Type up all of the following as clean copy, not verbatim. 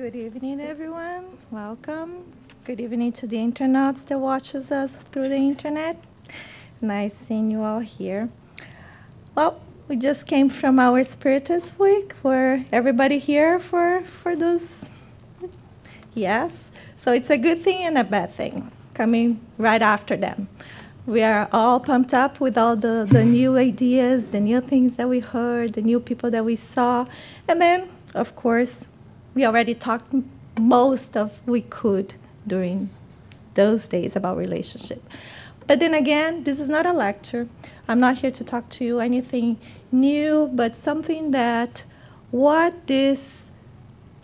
Good evening, everyone. Welcome. Good evening to the internauts that watches us through the internet. Nice seeing you all here. Well, we just came from our Spiritist Week. Were everybody here for those? Yes. So it's a good thing and a bad thing coming right after them. We are all pumped up with all the new ideas, the new things that we heard, the new people that we saw. And then, of course, we already talked most of we could during those days about relationship. But then again, this is not a lecture. I'm not here to talk to you anything new, but something that what this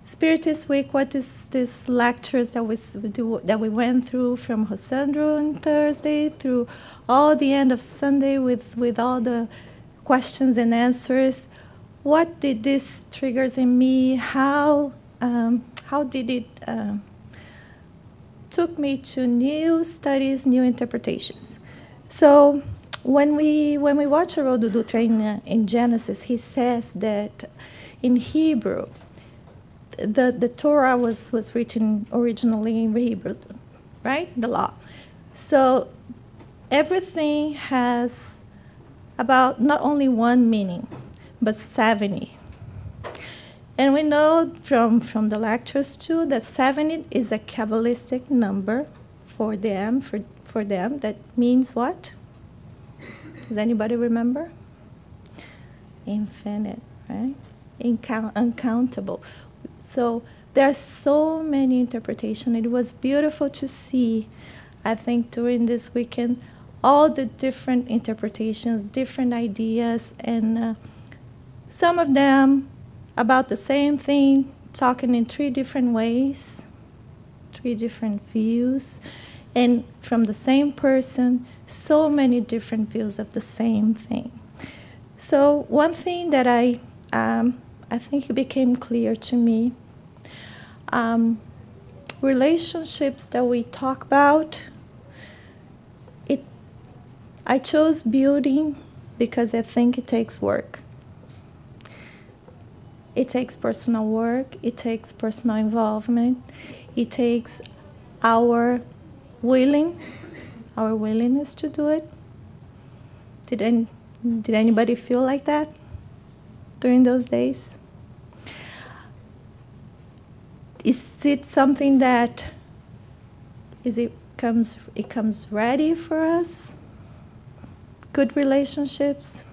Spiritist Week, what this lectures that we went through from Rosandro on Thursday through all the end of Sunday with all the questions and answers, what did this triggers in me? How did it took me to new studies, new interpretations? So when we watch Haroldo Dutra in Genesis, he says that in Hebrew, the Torah was written originally in Hebrew, right? The law. So everything has about not only one meaning, but 70. And we know from the lectures too that 70 is a Kabbalistic number for them. For them, that means what? Does anybody remember? Infinite, right? Uncountable. So there are so many interpretations. It was beautiful to see, I think, during this weekend, all the different interpretations, different ideas, and some of them about the same thing, talking in 3 different ways, 3 different views, and from the same person, so many different views of the same thing. So one thing that I think it became clear to me, relationships that we talk about, I chose building because I think it takes work. It takes personal work, it takes personal involvement, it takes our willingness to do it. Did anybody feel like that during those days? Is it something that it comes ready for us? Good relationships?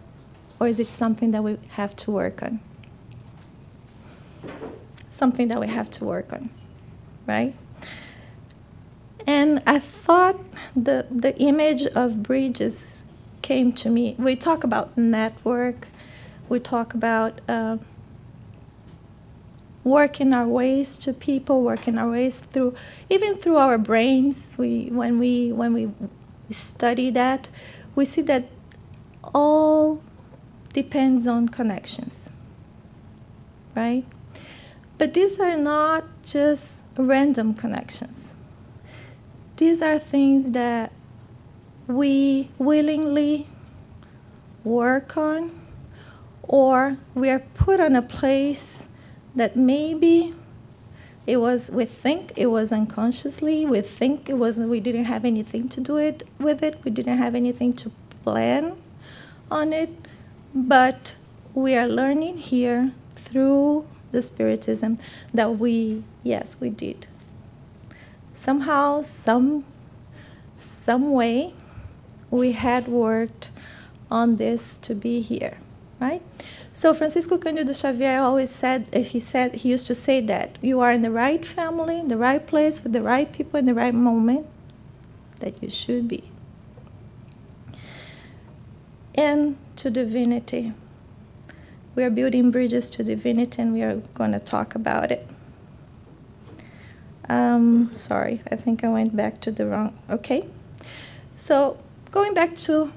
Or is it something that we have to work on? Something that we have to work on, right? And I thought the image of bridges came to me. We talk about network. We talk about working our ways to people, working our ways through, even through our brains. When we study that, we see that all depends on connections, right? But these are not just random connections. These are things that we willingly work on, or we are put on a place that maybe we think it was unconsciously, we think we didn't have anything to do with it, we didn't have anything to plan on it, but we are learning here through the Spiritism that we did. Somehow, some way, we had worked on this to be here, right? So Francisco Cândido Xavier always said, he used to say that you are in the right family, in the right place, with the right people, in the right moment that you should be. And to divinity. We are building bridges to divinity, and we are going to talk about it. Sorry, I think I went back to the wrong. Okay. So going back to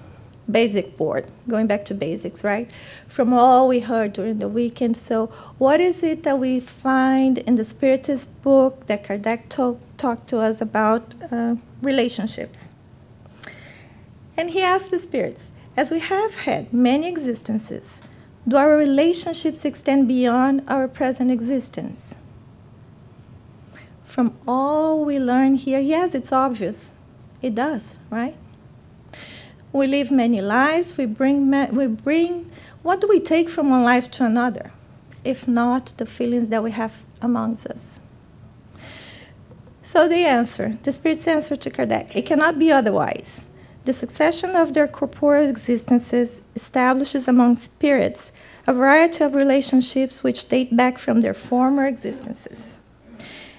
going back to basics, right? From all we heard during the weekend. So what is it that we find in the Spiritist book that Kardec talked to us about relationships? And he asked the spirits, as we have had many existences, do our relationships extend beyond our present existence? from all we learn here? Yes, it's obvious. It does, right? We live many lives. We bring. What do we take from one life to another, if not the feelings that we have amongst us? So the Spirit's answer to Kardec, it cannot be otherwise. The succession of their corporeal existences establishes among spirits a variety of relationships which date back from their former existences.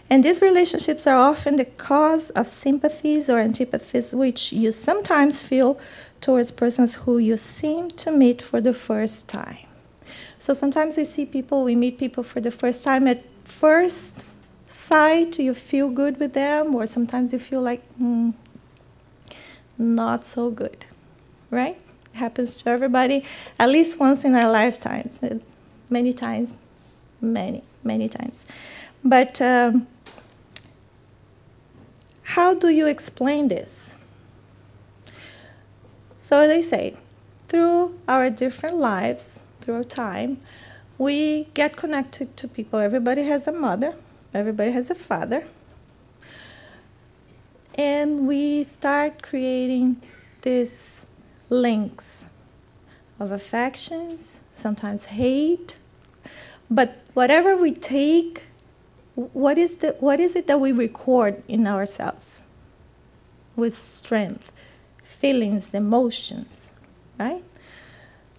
And these relationships are often the cause of sympathies or antipathies which you sometimes feel towards persons who you seem to meet for the first time. So sometimes we meet people for the first time. At first sight, you feel good with them, or sometimes you feel like, not so good, right? It happens to everybody at least once in our lifetimes, many times, many times. But how do you explain this? So they say, through our different lives, through our time, we get connected to people. Everybody has a mother, everybody has a father. And we start creating these links of affections, sometimes hate. But whatever we take, what is it that we record in ourselves? With strength, feelings, emotions, right?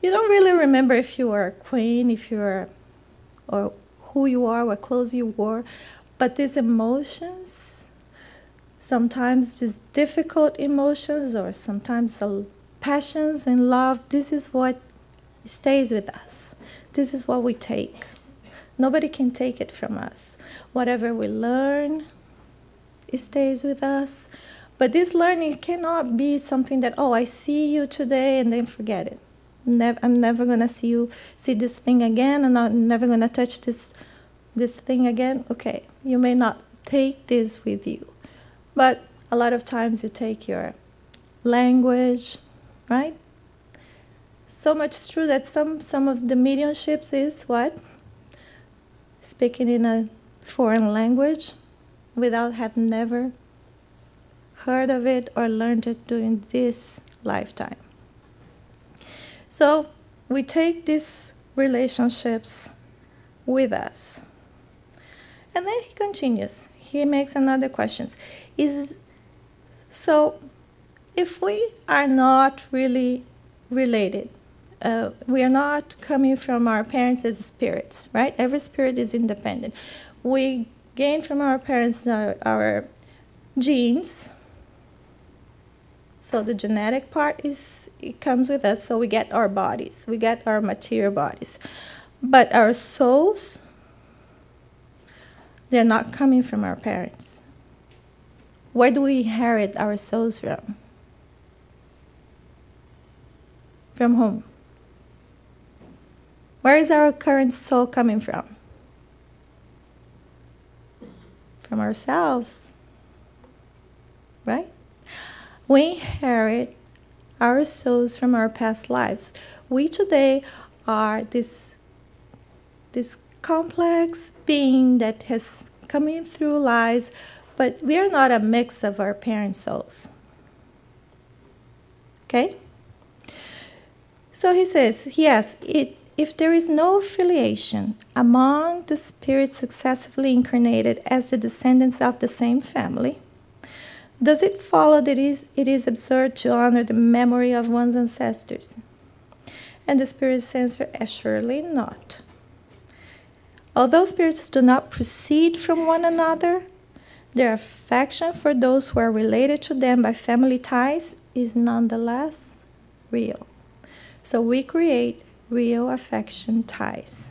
You don't really remember if you are a queen, or who you are, what clothes you wore, but these emotions, sometimes these difficult emotions, or sometimes the passions and love, this is what stays with us. This is what we take. Nobody can take it from us. Whatever we learn, it stays with us. But this learning cannot be something that, I see you today and then forget it. I'm never going to see this thing again, and I'm never going to touch this thing again. Okay, you may not take this with you. But a lot of times you take your language, right? So much true that some of the mediumships is what? Speaking in a foreign language without having never heard of it or learned it during this lifetime. So we take these relationships with us. And then he continues. He makes another question. So if we are not really related, we are not coming from our parents as spirits, right? Every spirit is independent. We gain from our parents our genes. So the genetic part it comes with us. So we get our bodies. We get our material bodies. But our souls, they're not coming from our parents. Where do we inherit our souls from? From whom? Where is our current soul coming from? From ourselves, right? We inherit our souls from our past lives. We today are this complex being that has come in through lives, but we are not a mix of our parents' souls. Okay? So he says, yes, if there is no affiliation among the spirits successively incarnated as the descendants of the same family, does it follow that it is absurd to honor the memory of one's ancestors? And the Spirit's answer, assuredly not. Although spirits do not proceed from one another, their affection for those who are related to them by family ties is nonetheless real. So we create real affection ties.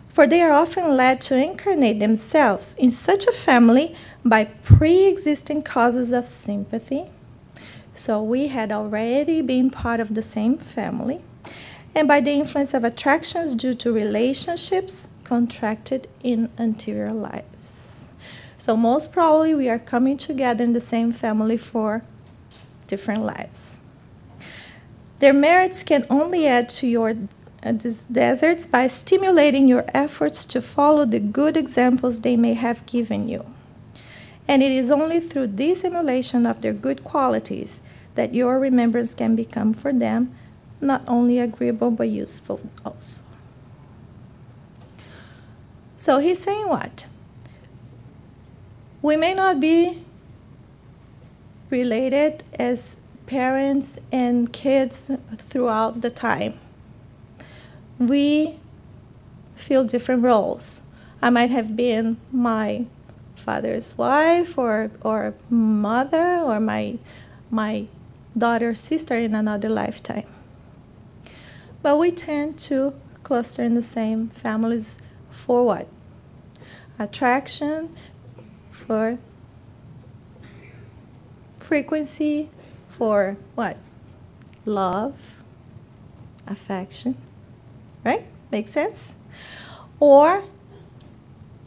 For they are often led to incarnate themselves in such a family by pre-existing causes of sympathy. So we had already been part of the same family, and by the influence of attractions due to relationships contracted in anterior lives. So most probably we are coming together in the same family for different lives. Their merits can only add to your deserts by stimulating your efforts to follow the good examples they may have given you. And it is only through this emulation of their good qualities that your remembrance can become for them not only agreeable but useful also. So he's saying what? We may not be related as parents and kids throughout the time. We fill different roles. I might have been my father's wife or mother or my daughter's sister in another lifetime. But we tend to cluster in the same families for what? Attraction, for frequency, for what? Love, affection, right? Makes sense? Or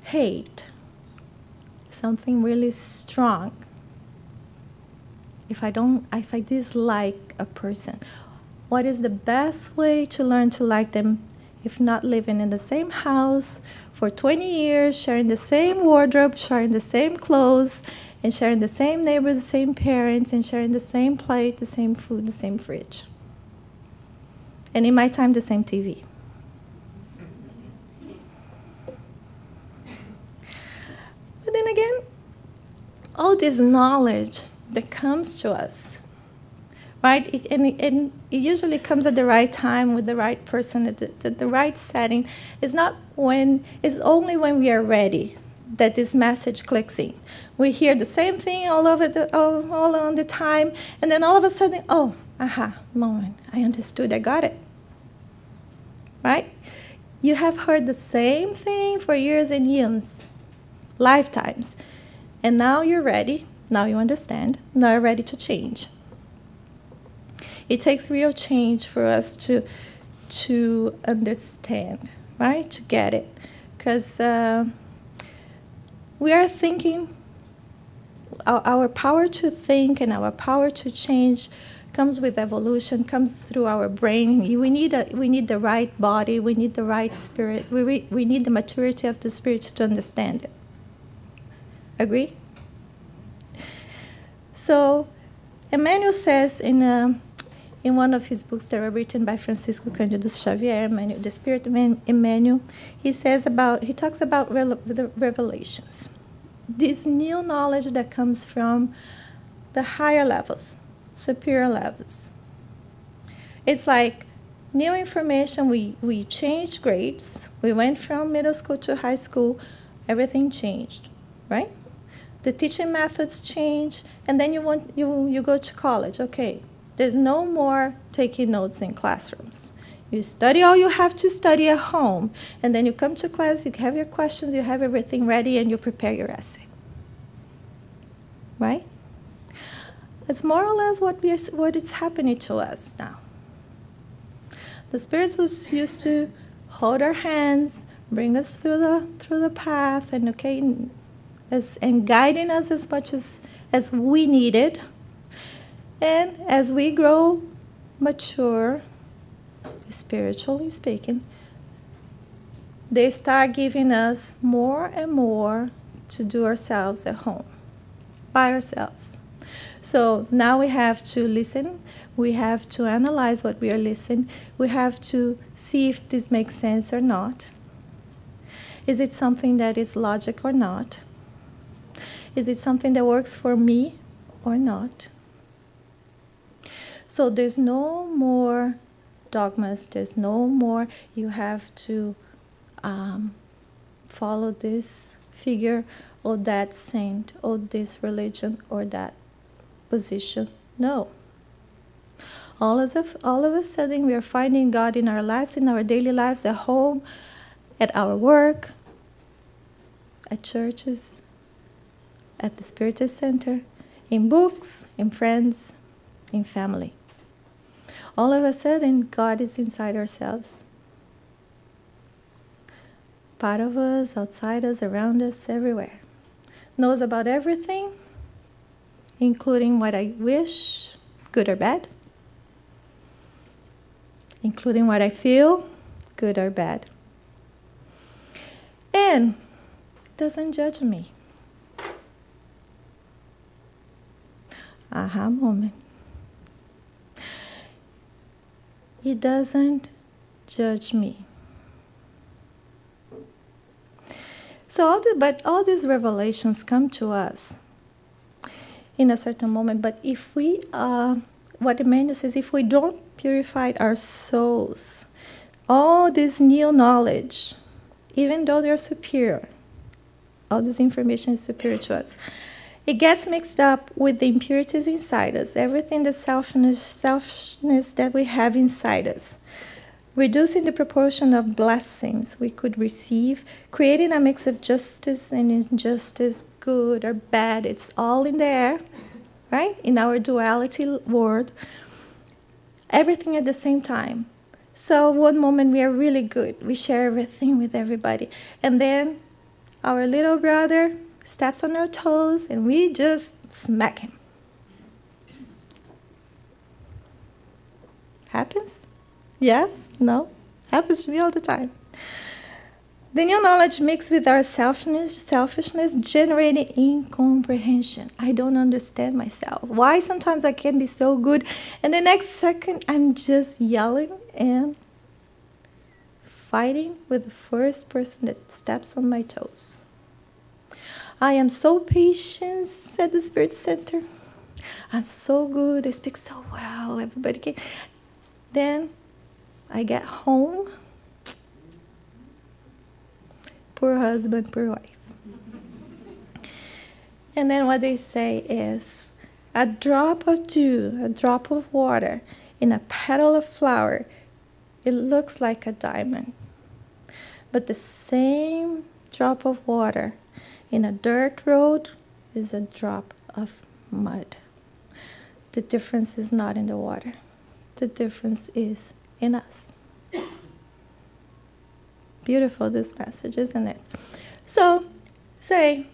hate, something really strong. If I dislike a person, what is the best way to learn to like them if not living in the same house for 20 years, sharing the same wardrobe, sharing the same clothes, and sharing the same neighbors, the same parents, and sharing the same plate, the same food, the same fridge. And in my time, the same TV. But then again, all this knowledge that comes to us, right? It usually comes at the right time with the right person at the right setting. It's only when we are ready that this message clicks in. We hear the same thing all on the time, and then all of a sudden, moment, I understood, I got it. Right? You have heard the same thing for years and years, lifetimes, and now you're ready. Now you understand. Now you're ready to change. It takes real change for us to understand, right? To get it. Because we are thinking, our power to think and our power to change comes with evolution, comes through our brain. We need the right body, we need the right spirit, we need the maturity of the spirit to understand it. Agree? So, Emmanuel says in one of his books that were written by Francisco Cândido Xavier, The Spirit of Emmanuel, he talks about the revelations. This new knowledge that comes from the higher levels, superior levels. It's like new information. We changed grades. We went from middle school to high school. Everything changed, right? The teaching methods change, and then you go to college. Okay, there's no more taking notes in classrooms. You study all you have to study at home, and then you come to class, you have your questions, you have everything ready, and you prepare your essay. Right? It's more or less what is happening to us now. The spirits was used to hold our hands, bring us through the path, and and guiding us as much as we needed. And as we grow mature, spiritually speaking, they start giving us more and more to do ourselves at home, by ourselves. So now we have to listen, we have to analyze what we are listening, we have to see if this makes sense or not. Is it something that is logic or not? Is it something that works for me or not? So there's no more dogmas, there's no more you have to follow this figure or that saint or this religion or that position. No. All of a sudden we are finding God in our lives, in our daily lives, at home, at our work, at churches, at the Spiritist Center, in books, in friends, in family. All of a sudden, God is inside ourselves. Part of us, outside us, around us, everywhere. Knows about everything, including what I wish, good or bad. Including what I feel, good or bad. And doesn't judge me. aha moment. He doesn't judge me. So, but all these revelations come to us in a certain moment. But if we, what Emmanuel says, if we don't purify our souls, all this new knowledge, even though they're superior, all this information is superior to us, it gets mixed up with the impurities inside us, everything the selfishness that we have inside us, reducing the proportion of blessings we could receive, creating a mix of justice and injustice, good or bad. It's all in there, right? In our duality world, everything at the same time. So one moment we are really good. We share everything with everybody. And then our little brother steps on our toes and we just smack him. Happens? Yes? No? Happens to me all the time. The new knowledge mixed with our selfishness generating incomprehension. I don't understand myself. Why sometimes I can be so good and the next second I'm just yelling and fighting with the first person that steps on my toes. I am so patient at the Spirit Center. I'm so good. I speak so well. Everybody can. Then I get home. Poor husband, poor wife. And then what they say is, a drop of dew, a drop of water in a petal of flower, it looks like a diamond. But the same drop of water in a dirt road is a drop of mud. The difference is not in the water. The difference is in us. Beautiful, this message, isn't it? So, say,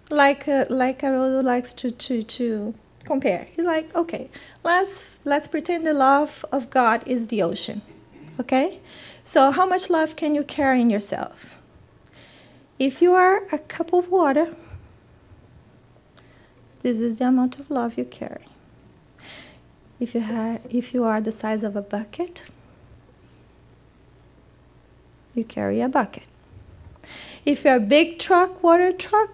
like Haroldo likes to compare. He's like, okay, let's pretend the love of God is the ocean. Okay? So how much love can you carry in yourself? If you are a cup of water, this is the amount of love you carry. If you are the size of a bucket, you carry a bucket. If you're a big truck, water truck,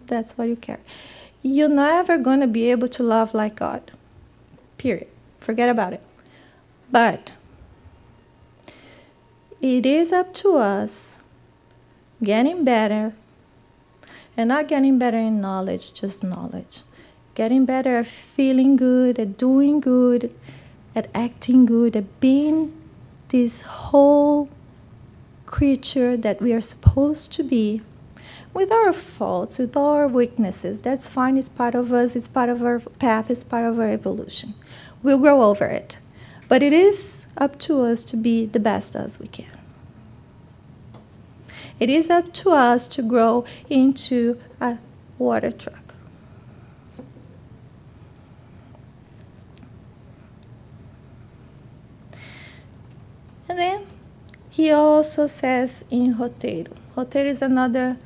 that's what you carry. You're never going to be able to love like God. Period. Forget about it. But it is up to us getting better, and not getting better in knowledge, just knowledge. Getting better at feeling good, at doing good, at acting good, at being this whole creature that we are supposed to be, with our faults, with all our weaknesses. That's fine, it's part of us, it's part of our path, it's part of our evolution. We'll grow over it. But it is up to us to be the best as we can. It is up to us to grow into a water truck. And then he also says in Roteiro. Roteiro is another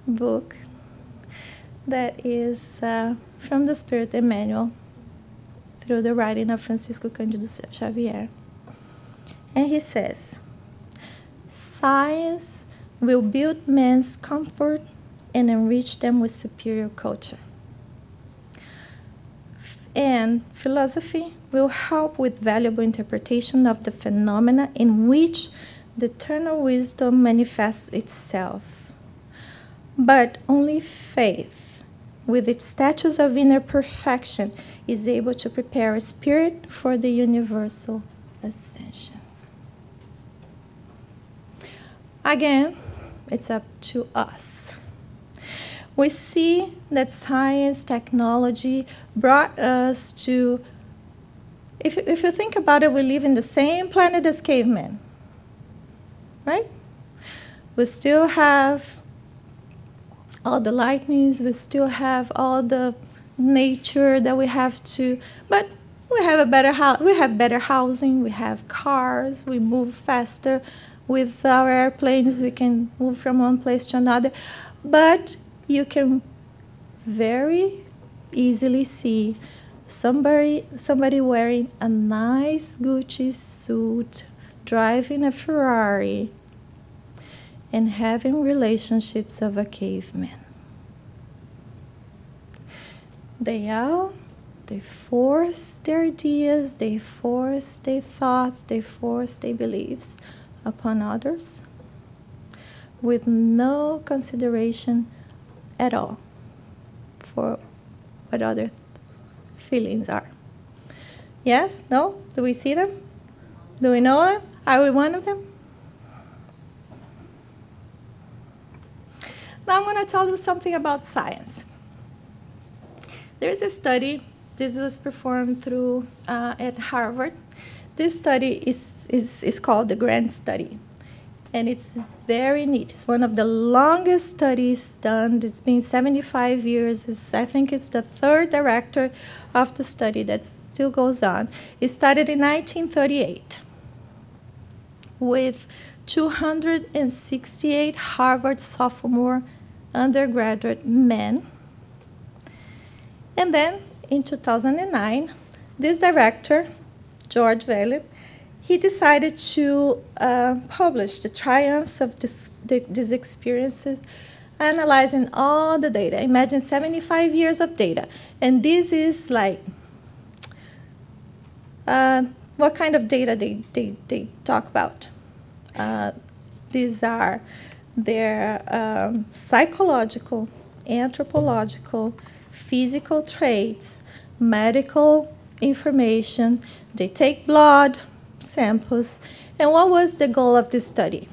book that is from the Spirit Emmanuel through the writing of Francisco Cândido Xavier. And he says, science will build men's comfort and enrich them with superior culture. And philosophy will help with valuable interpretation of the phenomena in which the eternal wisdom manifests itself. But only faith, with its status of inner perfection, is able to prepare a spirit for the universal ascension. Again, it's up to us. We see that science, technology brought us to, if you think about it, we live in the same planet as cavemen, right? We still have all the lightnings, we still have all the nature that we have to, but we have a better house, we have better housing, we have cars, we move faster. With our airplanes, we can move from one place to another. But you can very easily see somebody wearing a nice Gucci suit, driving a Ferrari, and having relationships of a caveman. They force their ideas, they force their thoughts, they force their beliefs upon others with no consideration at all for what other feelings are. Yes? No? Do we see them? Do we know them? Are we one of them? Now I'm going to tell you something about science. There is a study. This was performed through at Harvard. This study is called the Grand Study, and it's very neat. It's one of the longest studies done. It's been 75 years. I think it's the third director of the study that still goes on. It started in 1938 with 268 Harvard sophomore undergraduate men. And then in 2009, this director, George Valley, he decided to publish the triumphs of these experiences, analyzing all the data. Imagine 75 years of data. And this is like, what kind of data they talk about? These are their psychological, anthropological, physical traits, medical information. They take blood samples. And what was the goal of this study?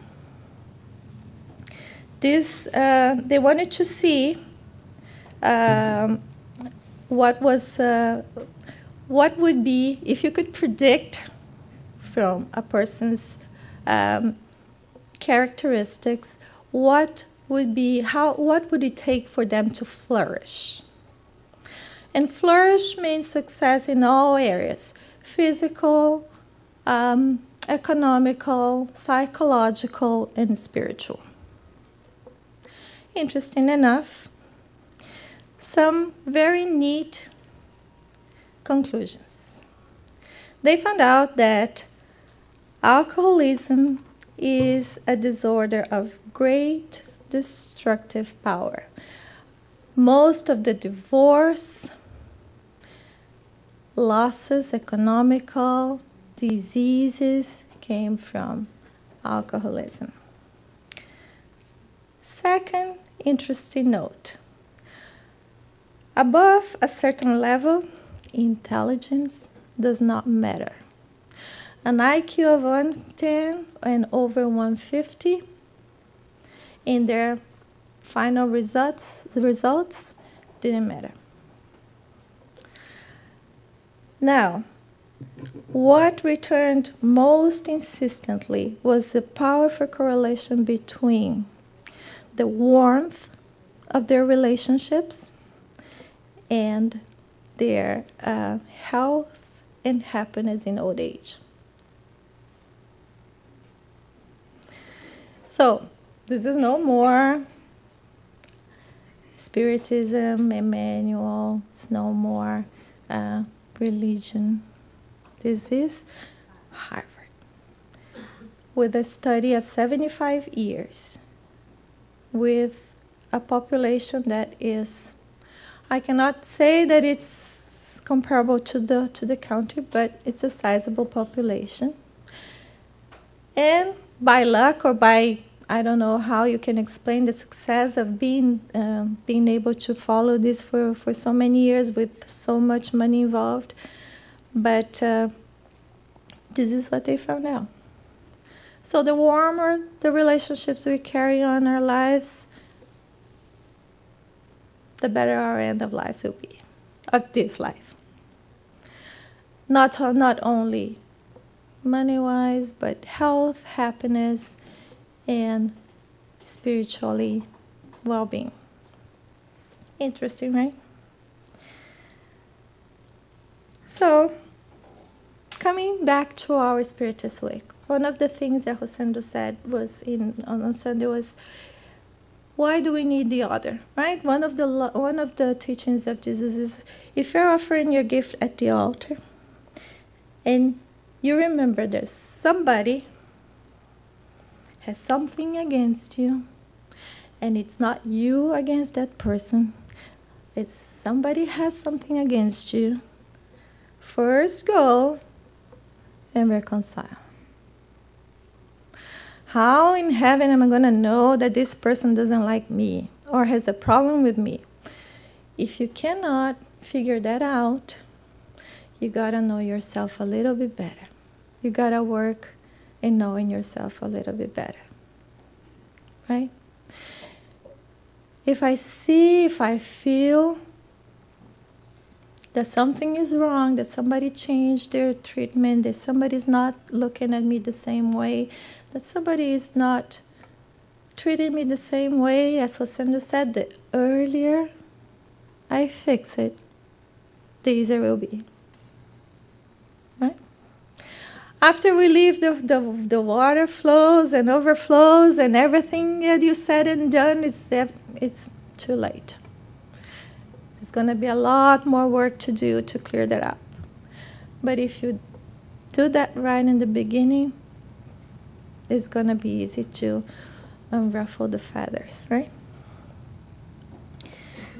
They wanted to see what would be, if you could predict from a person's characteristics, what would it take for them to flourish? And flourish means success in all areas: physical, economical, psychological, and spiritual. Interesting enough, some very neat conclusions. They found out that alcoholism is a disorder of great destructive power. Most of the divorce, losses, economical, diseases came from alcoholism. Second interesting note: above a certain level, intelligence does not matter. An IQ of 110 and over 150, in their final the results didn't matter. Now, what returned most insistently was the powerful correlation between the warmth of their relationships and their health and happiness in old age. So, this is no more Spiritism, Emmanuel, it's no more religion. This is Harvard, with a study of 75 years, with a population that is, I cannot say that it's comparable to the country, but it's a sizable population. And by luck or by, I don't know how you can explain the success of being able to follow this for so many years with so much money involved. But this is what they found out. So the warmer the relationships we carry on our lives, the better our end of life will be, of this life. Not only money-wise, but health, happiness, and spiritually well-being. Interesting, right? So, coming back to our Spiritist week, one of the things that Rosendo said was on Sunday was, Why do we need the other, right? One of the teachings of Jesus is, if you're offering your gift at the altar, and you remember this, somebody has something against you, and it's not you against that person, it's somebody has something against you, first go and reconcile. How in heaven am I going to know that this person doesn't like me or has a problem with me? If you cannot figure that out, you got to know yourself a little bit better. You got to work in knowing yourself a little bit better. Right? If I feel that something is wrong, that somebody changed their treatment, that somebody's not looking at me the same way, that somebody is not treating me the same way, as Rosendo said, the earlier I fix it, the easier it will be. Right? After we leave, the water flows and overflows, and everything that you said and done, it's too late. There's going to be a lot more work to do to clear that up. But if you do that right in the beginning, it's going to be easy to unruffle the feathers, right?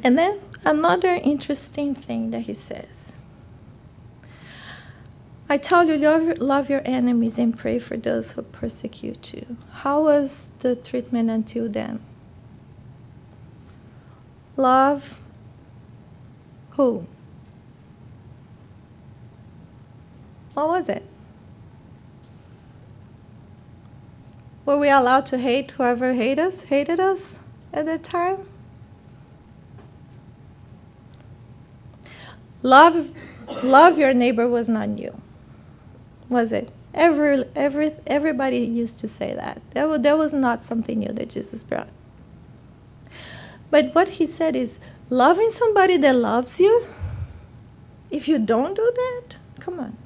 And then another interesting thing that he says. I tell you, love your enemies and pray for those who persecute you. How was the treatment until then? Love who? What was it? Were we allowed to hate whoever hated us at that time? Love your neighbor was not new, was it? Everybody used to say that. That was not something new that Jesus brought. But what he said is, loving somebody that loves you, if you don't do that, come on.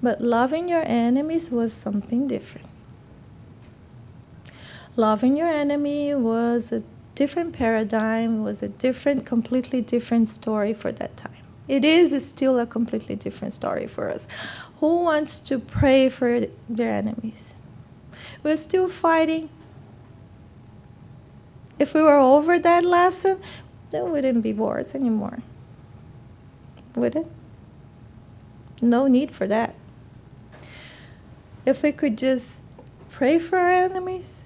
But loving your enemies was something different. Loving your enemy was a different paradigm, was a completely different story for that time. It is still a completely different story for us. Who wants to pray for their enemies? We're still fighting. If we were over that lesson, there wouldn't be wars anymore. Would it? No need for that. If we could just pray for our enemies,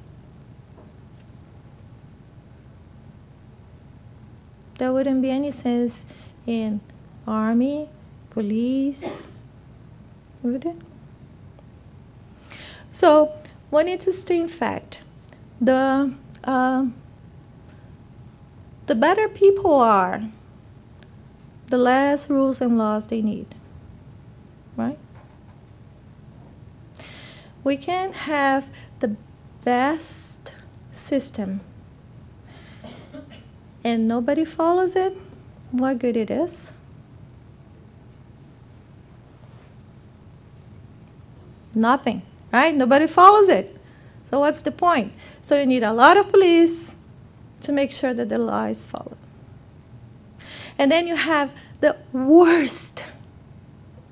there wouldn't be any sense in army, police, would it? So, one interesting fact, the better people are, the less rules and laws they need, right? We can have the best system and nobody follows it. What good it is? Nothing, right? Nobody follows it. So what's the point? So you need a lot of police to make sure that the law is followed. And then you have the worst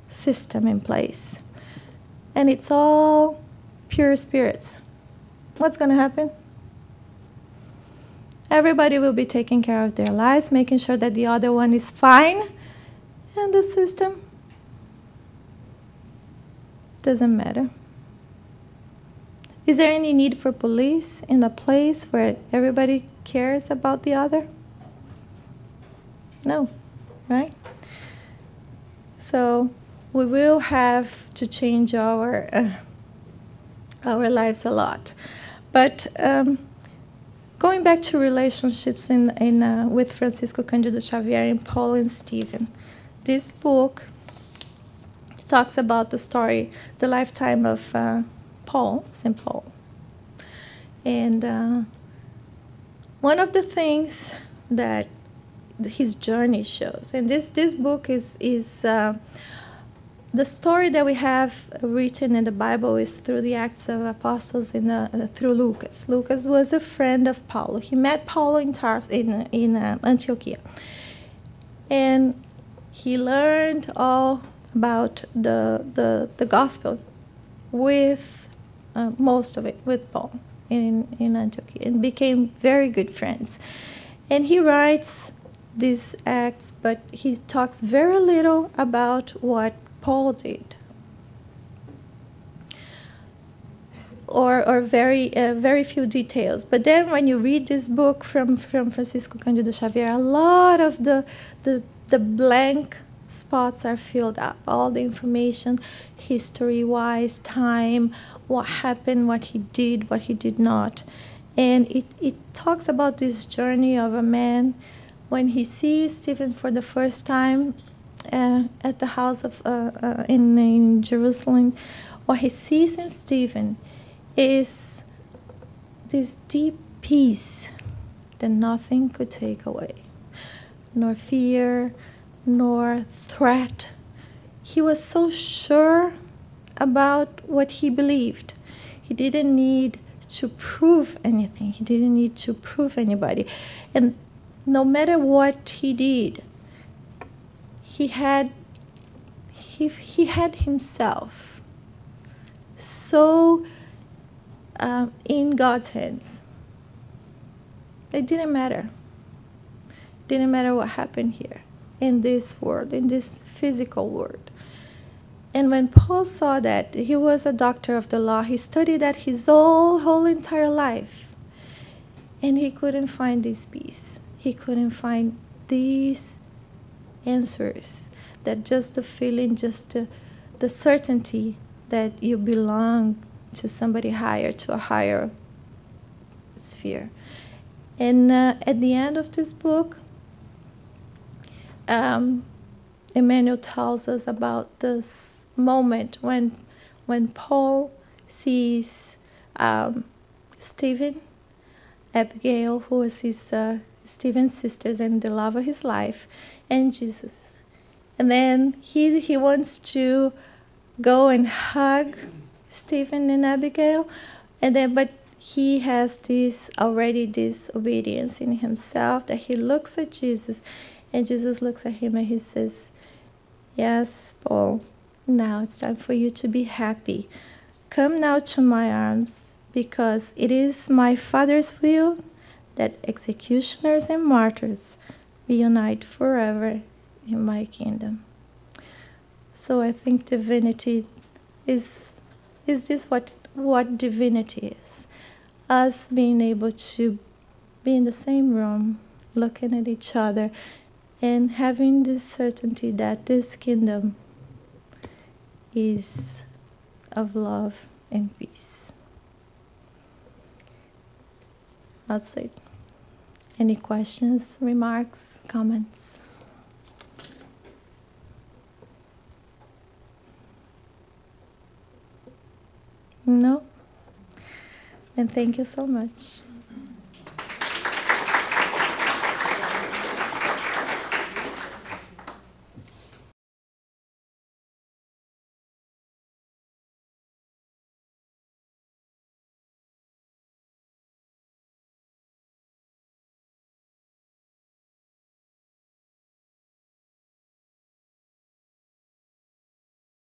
system in place. And it's all pure spirits. What's going to happen? Everybody will be taking care of their lives, making sure that the other one is fine. And the system doesn't matter. Is there any need for police in a place where everybody cares about the other? No, right? So we will have to change our lives a lot. But going back to relationships with Francisco Cândido Xavier and Paul and Stephen, this book talks about the story, the lifetime of St. Paul. And one of the things that his journey shows, and this book is the story that we have written in the Bible is through the Acts of Apostles through Lucas. Lucas was a friend of Paulo. He met Paulo in Antioquia. And he learned all about the gospel with most of it with Paul in Antioquia, and became very good friends. And he writes these acts, but he talks very little about what Paul did, or very few details. But then when you read this book from Francisco Cândido Xavier, a lot of the blank spots are filled up. All the information, history-wise, time, what happened, what he did not. And it talks about this journey of a man when he sees Stephen for the first time at the house of in Jerusalem. What he sees in Stephen is this deep peace that nothing could take away, nor fear, nor threat. He was so sure about what he believed. He didn't need to prove anything. He didn't need to prove anybody. And no matter what he did, he had himself so in God's hands. It didn't matter. Didn't matter what happened here in this world, in this physical world. And when Paul saw that, he was a doctor of the law. He studied that his whole entire life. And he couldn't find this peace. He couldn't find these answers. That just the feeling, just the certainty that you belong to somebody higher, to a higher sphere. And at the end of this book, Emmanuel tells us about this moment when Paul sees Stephen, Abigail, who was his Stephen's sisters and the love of his life, and Jesus. And then he wants to go and hug Stephen and Abigail, but he has this obedience in himself, that he looks at Jesus, and Jesus looks at him and he says, "Yes, Paul, now it's time for you to be happy. Come now to my arms, because it is my Father's will that executioners and martyrs be united forever in my kingdom." So I think divinity is this what divinity is. Us being able to be in the same room, looking at each other, and having this certainty that this kingdom is of love and peace. That's it. Any questions, remarks, comments? No? And thank you so much.